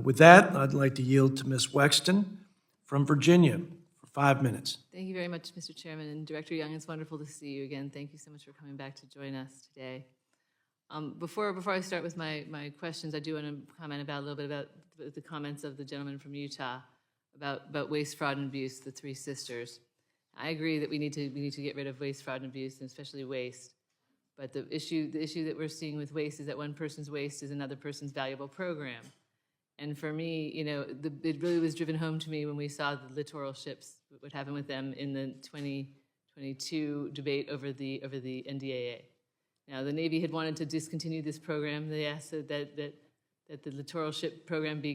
With that, I'd like to yield to Ms. Wexton from Virginia for 5 minutes. Thank you very much, Mr. Chairman. And Director Young, it's wonderful to see you again. Thank you so much for coming back to join us today. Before I start with my questions, I do want to comment a little bit about the comments of the gentleman from Utah about waste, fraud, and abuse, the three sisters. I agree that we need to get rid of waste, fraud, and abuse, and especially waste. But the issue that we're seeing with waste is that one person's waste is another person's valuable program. And for me, it really was driven home to me when we saw the littoral ships, what happened with them in the 2022 debate over the NDAA. Now, the Navy had wanted to discontinue this program. They asked that the littoral ship program be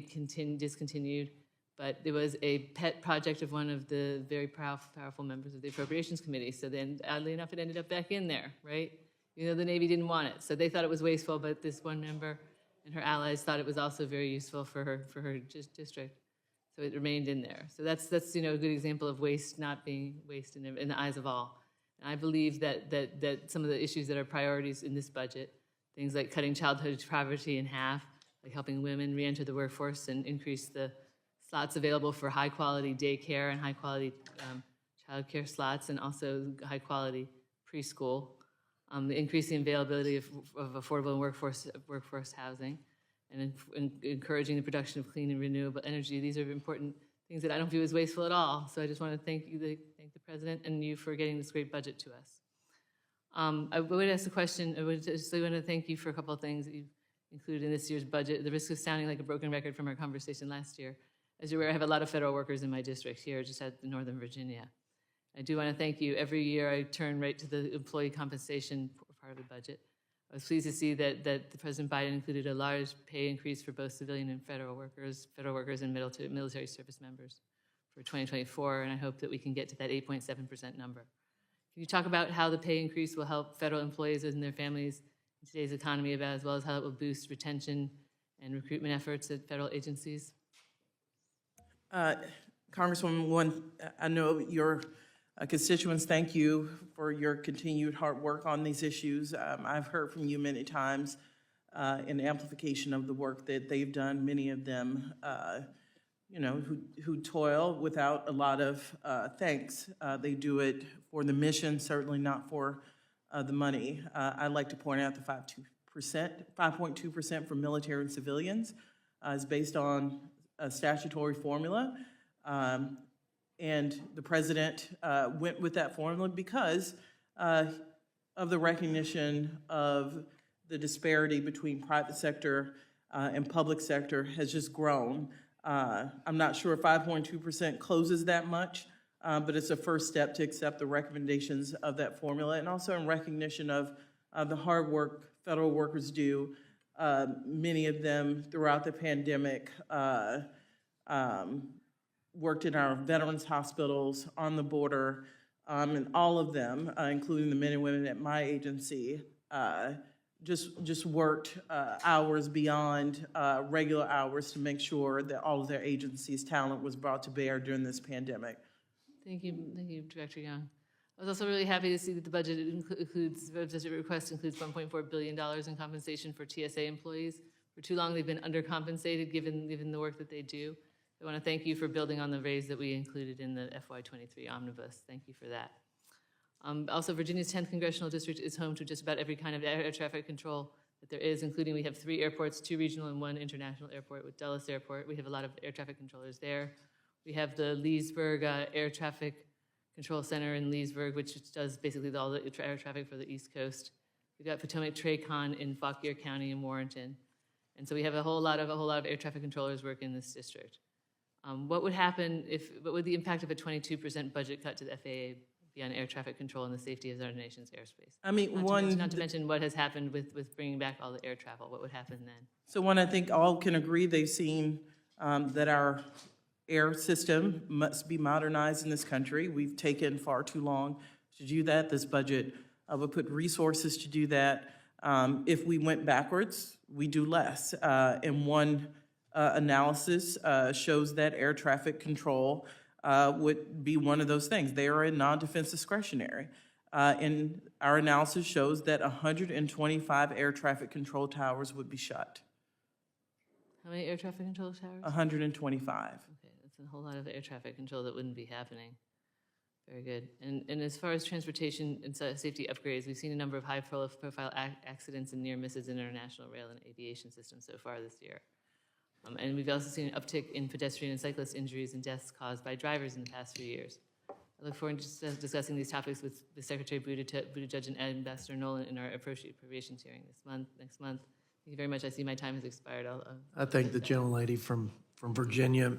discontinued, but it was a pet project of one of the very powerful members of the Appropriations Committee. So then, oddly enough, it ended up back in there, right? The Navy didn't want it. So they thought it was wasteful, but this one member and her allies thought it was also very useful for her district. So it remained in there. So that's a good example of waste not being waste in the eyes of all. And I believe that some of the issues that are priorities in this budget, things like cutting childhood poverty in half, like helping women re-enter the workforce and increase the slots available for high-quality daycare and high-quality childcare slots, and also high-quality preschool. Increasing availability of affordable workforce housing, and encouraging the production of clean and renewable energy. These are important things that I don't view as wasteful at all. So I just want to thank the President and you for getting this great budget to us. I would ask the question, I would just want to thank you for a couple of things that you've included in this year's budget. At the risk of sounding like a broken record from our conversation last year, as you're aware, I have a lot of federal workers in my district here, just at Northern Virginia. I do want to thank you. Every year I turn right to the employee compensation part of the budget. I was pleased to see that President Biden included a large pay increase for both civilian and federal workers and military service members for 2024, and I hope that we can get to that 8.7% number. Can you talk about how the pay increase will help federal employees and their families in today's economy, as well as how it will boost retention and recruitment efforts at federal agencies? Congresswoman, I know your constituents thank you for your continued hard work on these issues. I've heard from you many times in amplification of the work that they've done. Many of them, who toil without a lot of thanks. They do it for the mission, certainly not for the money. I'd like to point out the 5.2% for military and civilians is based on a statutory formula. And the President went with that formula because of the recognition of the disparity between private sector and public sector has just grown. I'm not sure 5.2% closes that much, but it's a first step to accept the recommendations of that formula, and also in recognition of the hard work federal workers do. Many of them throughout the pandemic worked in our veterans hospitals, on the border, and all of them, including the men and women at my agency, just worked hours beyond regular hours to make sure that all of their agency's talent was brought to bear during this pandemic. Thank you, Director Young. I was also really happy to see that the budget request includes $1.4 billion in compensation for TSA employees. For too long, they've been undercompensated given the work that they do. I want to thank you for building on the raise that we included in the FY23 omnibus. Thank you for that. Also, Virginia's 10th Congressional District is home to just about every kind of air traffic control that there is, including we have 3 airports, 2 regional and 1 international airport with Dulles Airport. We have a lot of air traffic controllers there. We have the Leesburg Air Traffic Control Center in Leesburg, which does basically all the air traffic for the East Coast. We've got Potomac Tracon in Fauquier County in Warrenton. And so we have a whole lot of air traffic controllers work in this district. What would the impact of a 22% budget cut to the FAA be on air traffic control and the safety of our nation's airspace? I mean, not to mention what has happened with bringing back all the air travel. What would happen then? So one, I think all can agree they've seen that our air system must be modernized in this country. We've taken far too long to do that. This budget would put resources to do that. If we went backwards, we do less. And one analysis shows that air traffic control would be one of those things. They are in non-defense discretionary. And our analysis shows that 125 air traffic control towers would be shut. How many air traffic control towers? 125. Okay, that's a whole lot of air traffic control that wouldn't be happening. Very good. And as far as transportation and safety upgrades, we've seen a number of high-profile accidents and near misses in international rail and aviation systems so far this year. And we've also seen an uptick in pedestrian and cyclist injuries and deaths caused by drivers in the past few years. I look forward to discussing these topics with the Secretary Buttigieg and Ambassador Nolan in our appropriations hearing next month. Thank you very much. I see my time has expired. I thank the gentlelady from Virginia.